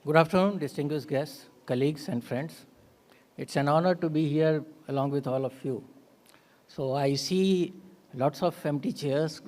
Good afternoon, distinguished guests, colleagues, and friends. It's an honor to be here along with all of you. So I see lots of empty chairs,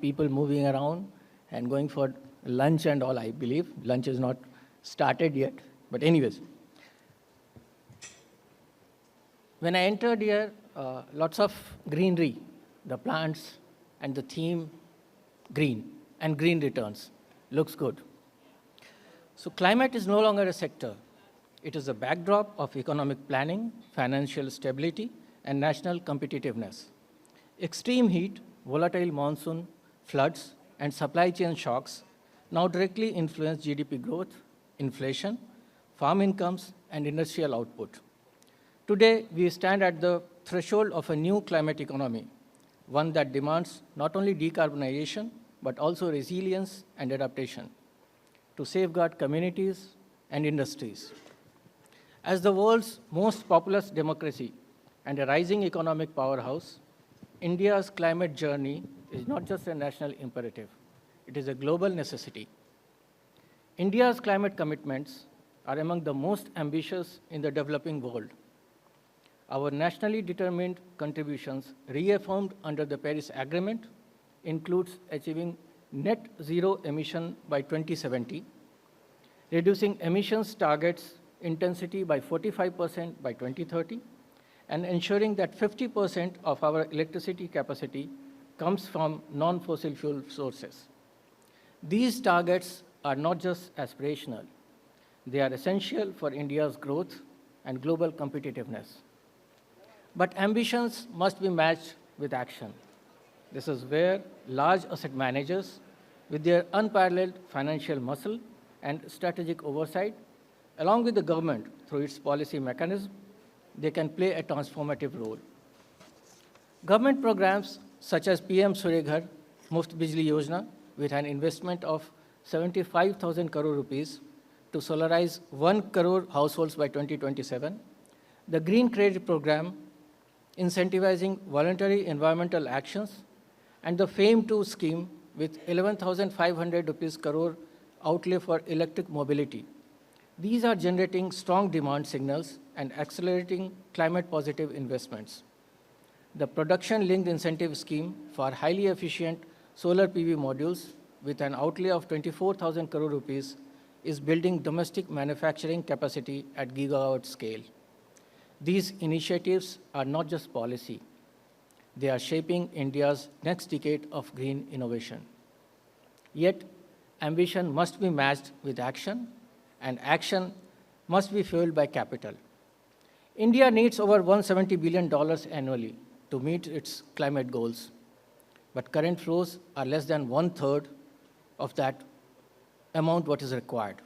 people moving around and going for lunch and all, I believe. Lunch is not started yet. But anyways, when I entered here, lots of greenery, the plants and the theme green and green returns. Looks good. So climate is no longer a sector. It is a backdrop of economic planning, financial stability, and national competitiveness. Extreme heat, volatile monsoon, floods, and supply chain shocks now directly influence GDP growth, inflation, farm incomes, and industrial output. Today, we stand at the threshold of a new climate economy, one that demands not only decarbonization, but also resilience and adaptation to safeguard communities and industries. As the world's most populous democracy and a rising economic powerhouse, India's climate journey is not just a national imperative, it is a global necessity. India's climate commitments are among the most ambitious in the developing world. Our nationally determined contributions, reaffirmed under the Paris Agreement, includes achieving net zero emission by 2070, reducing emissions targets intensity by 45% by 2030, and ensuring that 50% of our electricity capacity comes from non-fossil fuel sources. These targets are not just aspirational, they are essential for India's growth and global competitiveness. But ambitions must be matched with action. This is where large asset managers, with their unparalleled financial muscle and strategic oversight, along with the government through its policy mechanism, they can play a transformative role. Government programs such as PM Surya Ghar, Muft Bijli Yojana, with an investment of 75,000 crore rupees to solarize 1 crore households by 2027, the Green Credit Program, incentivizing voluntary environmental actions, and the FAME2 scheme with 11,500 rupees crore outlay for electric mobility. These are generating strong demand signals and accelerating climate-positive investments. The production-linked incentive scheme for highly efficient solar PV modules with an outlay of 24,000 crore rupees is building domestic manufacturing capacity at gigawatt scale. These initiatives are not just policy. They are shaping India's next decade of green innovation. Yet, ambition must be matched with action, and action must be fueled by capital. India needs over $170 billion annually to meet its climate goals, but current flows are less than 1/3 of that amount what is required.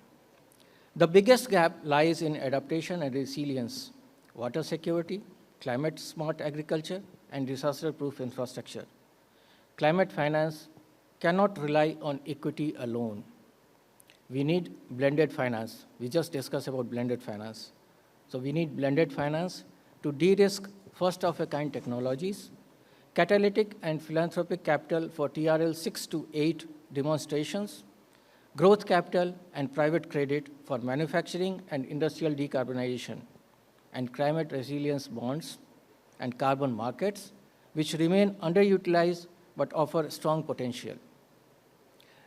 The biggest gap lies in adaptation and resilience, water security, climate-smart agriculture, and disaster-proof infrastructure. Climate finance cannot rely on equity alone. We need blended finance. We just discussed about blended finance. So we need blended finance to de-risk first-of-a-kind technologies, catalytic and philanthropic capital for TRL 6 to 8 demonstrations, growth capital and private credit for manufacturing and industrial decarbonization, and climate resilience bonds and carbon markets, which remain underutilized but offer strong potential.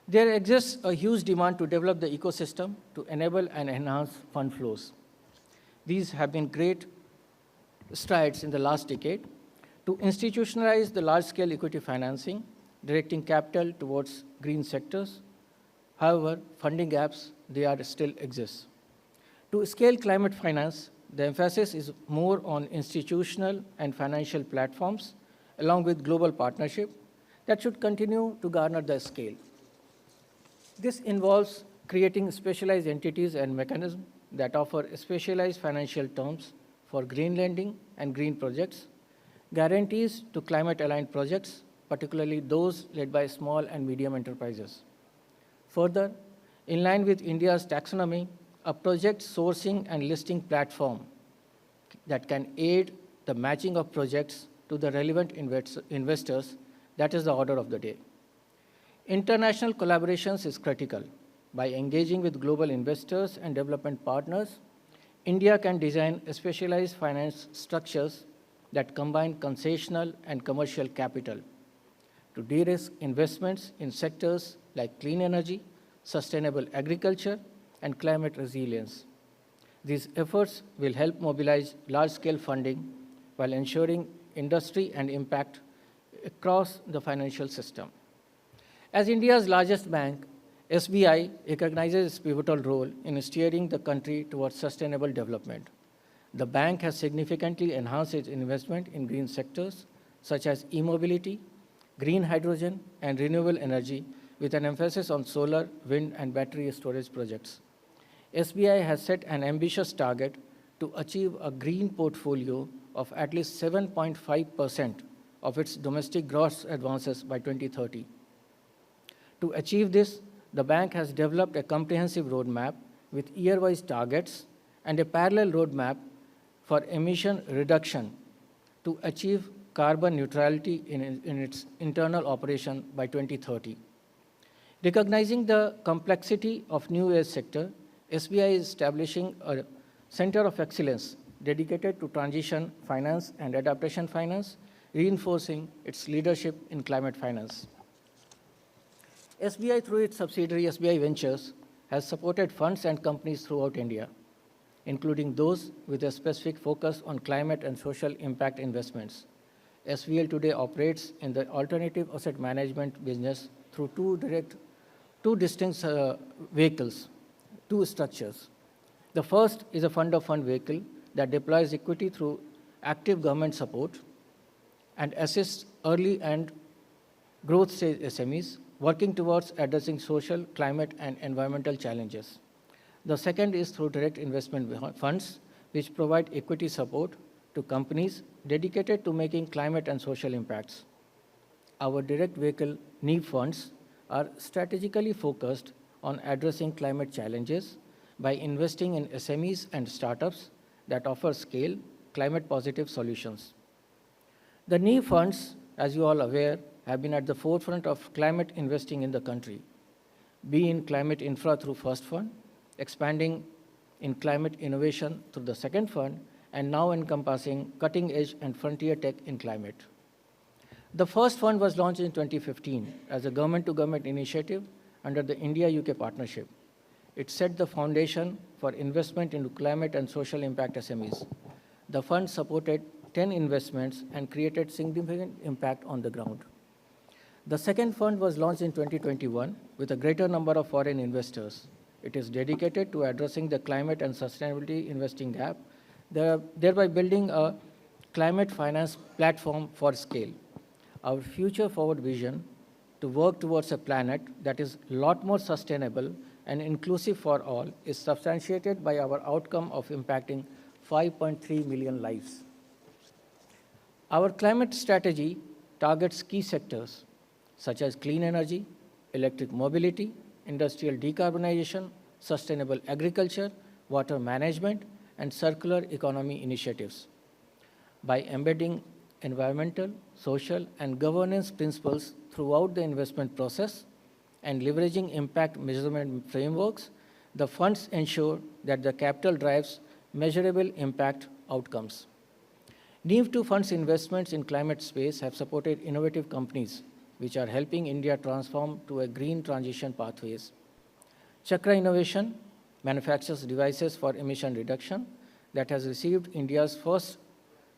There exists a huge demand to develop the ecosystem to enable and enhance fund flows. These have been great strides in the last decade to institutionalize the large-scale equity financing, directing capital towards green sectors. However, funding gaps, still exist. To scale climate finance, the emphasis is more on institutional and financial platforms, along with global partnership, that should continue to garner the scale. This involves creating specialized entities and mechanisms that offer specialized financial terms for green lending and green projects, guarantees to climate-aligned projects, particularly those led by small and medium enterprises. Further, in line with India's taxonomy, a project sourcing and listing platform that can aid the matching of projects to the relevant investors, that is the order of the day. International collaborations is critical. By engaging with global investors and development partners, India can design specialized finance structures that combine concessional and commercial capital to de-risk investments in sectors like clean energy, sustainable agriculture, and climate resilience. These efforts will help mobilize large-scale funding while ensuring industry and impact across the financial system. As India's largest bank, SBI recognizes its pivotal role in steering the country towards sustainable development. The bank has significantly enhanced its investment in green sectors such as e-mobility, green hydrogen, and renewable energy with an emphasis on solar, wind, and battery storage projects. SBI has set an ambitious target to achieve a green portfolio of at least 7.5% of its domestic gross advances by 2030. To achieve this, the bank has developed a comprehensive roadmap with year-wise targets and a parallel roadmap for emission reduction to achieve carbon neutrality in its internal operation by 2030. Recognizing the complexity of new age sector, SBI is establishing a center of excellence dedicated to transition finance and adaptation finance, reinforcing its leadership in climate finance. SBI, through its subsidiary SBI Ventures, has supported funds and companies throughout India, including those with a specific focus on climate and social impact investments. SVL today operates in the alternative asset management business through two distinct vehicles, two structures. The first is a fund-of-fund vehicle that deploys equity through active government support and assists early and growth stage SMEs working towards addressing social, climate, and environmental challenges. The second is through direct investment funds, which provide equity support to companies dedicated to making climate and social impacts. Our direct vehicle NEEP funds are strategically focused on addressing climate challenges by investing in SMEs and startups that offer scale, climate-positive solutions. The NEEP funds, as you all are aware, have been at the forefront of climate investing in the country, be in climate infra through first fund, expanding in climate innovation through the second fund, and now encompassing cutting edge and frontier tech in climate. The first fund was launched in 2015 as a government-to-government initiative under the India-UK partnership. It set the foundation for investment into climate and social impact SMEs. The fund supported 10 investments and created significant impact on the ground. The second fund was launched in 2021 with a greater number of foreign investors. It is dedicated to addressing the climate and sustainability investing gap, thereby building a climate finance platform for scale. Our future forward vision to work towards a planet that is a lot more sustainable and inclusive for all is substantiated by our outcome of impacting 5.3 million lives. Our climate strategy targets key sectors such as clean energy, electric mobility, industrial decarbonization, sustainable agriculture, water management, and circular economy initiatives. By embedding environmental, social, and governance principles throughout the investment process and leveraging impact measurement frameworks, the funds ensure that the capital drives measurable impact outcomes. NEEP2 funds investments in climate space have supported innovative companies which are helping India transform to a green transition pathways. Chakra Innovation manufactures devices for emission reduction that has received India's first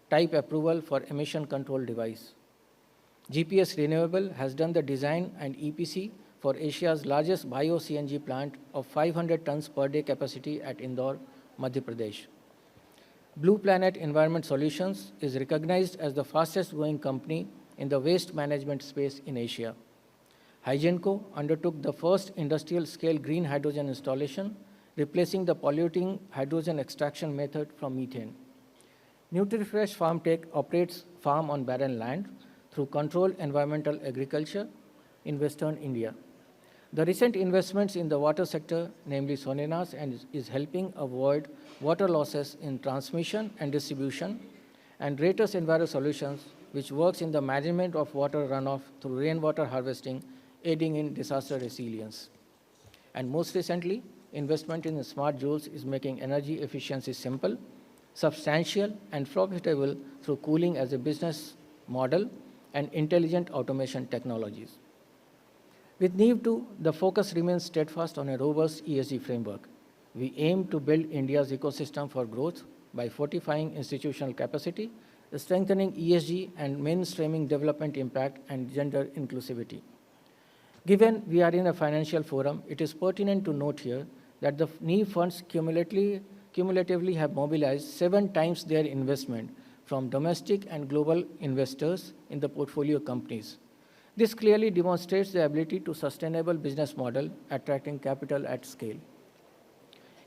type approval for emission control device. GPS Renewable has done the design and EPC for Asia's largest bio-CNG plant of 500 tons per day capacity at Indore, Madhya Pradesh. Blue Planet Environment Solutions is recognized as the fastest growing company in the waste management space in Asia. Hygenco undertook the first industrial-scale green hydrogen installation, replacing the polluting hydrogen extraction method from methane. NutriFresh FarmTech operates farm on barren land through controlled environmental agriculture in Western India. The recent investments in the water sector, namely Sonenas, is helping avoid water losses in transmission and distribution, and Ratus Enviro Solutions, which works in the management of water runoff through rainwater harvesting, aiding in disaster resilience. And most recently, investment in smart joules is making energy efficiency simple, substantial, and profitable through cooling as a business model and intelligent automation technologies. With NEEV 2, the focus remains steadfast on a robust ESG framework. We aim to build India's ecosystem for growth by fortifying institutional capacity, strengthening ESG, and mainstreaming development impact and gender inclusivity. Given we are in a financial forum, it is pertinent to note here that the NEEV funds cumulatively have mobilized 7 times their investment from domestic and global investors in the portfolio companies. This clearly demonstrates the ability to sustainable business model attracting capital at scale.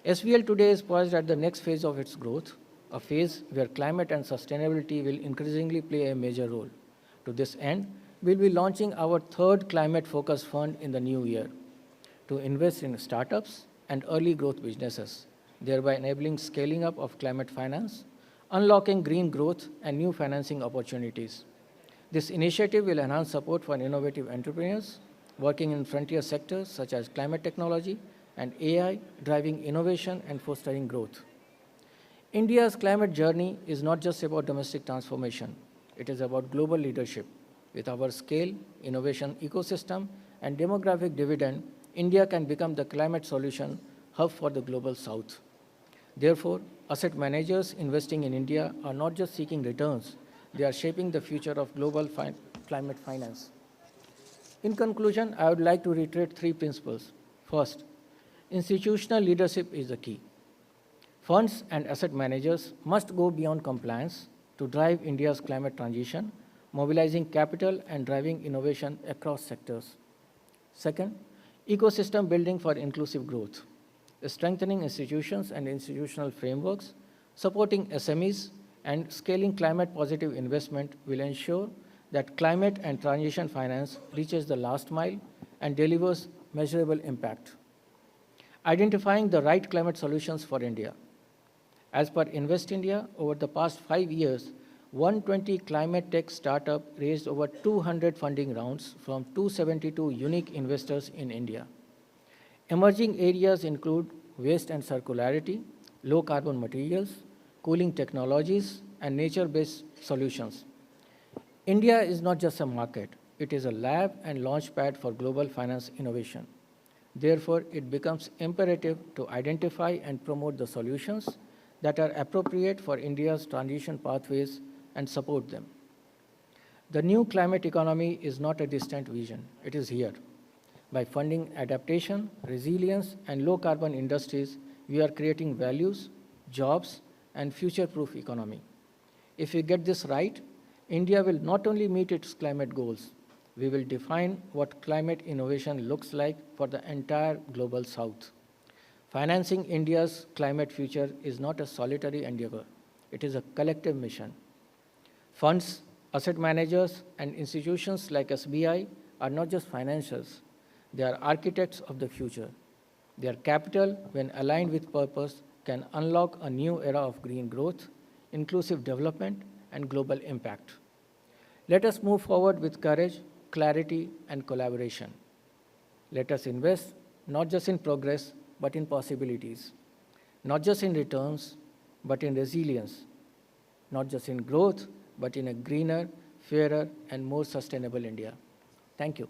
SVL today is poised at the next phase of its growth, a phase where climate and sustainability will increasingly play a major role. To this end, we'll be launching our 3rd climate-focused fund in the new year to invest in startups and early growth businesses, thereby enabling scaling up of climate finance, unlocking green growth, and new financing opportunities. This initiative will enhance support for innovative entrepreneurs working in frontier sectors such as climate technology and AI, driving innovation and fostering growth. India's climate journey is not just about domestic transformation. It is about global leadership. With our scale, innovation ecosystem, and demographic dividend, India can become the climate solution hub for the global south. Therefore, asset managers investing in India are not just seeking returns, they are shaping the future of global climate finance. In conclusion, I would like to reiterate 3 principles. First, institutional leadership is the key. Funds and asset managers must go beyond compliance to drive India's climate transition, mobilizing capital and driving innovation across sectors. Second, ecosystem building for inclusive growth, strengthening institutions and institutional frameworks, supporting SMEs, and scaling climate-positive investment will ensure that climate and transition finance reaches the last mile and delivers measurable impact. Identifying the right climate solutions for India. As per Invest India, over the past 5 years, 120 climate tech startups raised over 200 funding rounds from 272 unique investors in India. Emerging areas include waste and circularity, low carbon materials, cooling technologies, and nature-based solutions. India is not just a market, it is a lab and launchpad for global finance innovation. Therefore, it becomes imperative to identify and promote the solutions that are appropriate for India's transition pathways and support them. The new climate economy is not a distant vision, it is here. By funding adaptation, resilience, and low-carbon industries, we are creating values, jobs, and future-proof economy. If we get this right, India will not only meet its climate goals, we will define what climate innovation looks like for the entire global south. Financing India's climate future is not a solitary endeavor. It is a collective mission. Funds, asset managers, and institutions like SBI are not just financiers. They are architects of the future. Their capital, when aligned with purpose, can unlock a new era of green growth, inclusive development, and global impact. Let us move forward with courage, clarity, and collaboration. Let us invest not just in progress, but in possibilities. Not just in returns, but in resilience. Not just in growth, but in a greener, fairer, and more sustainable India. Thank you.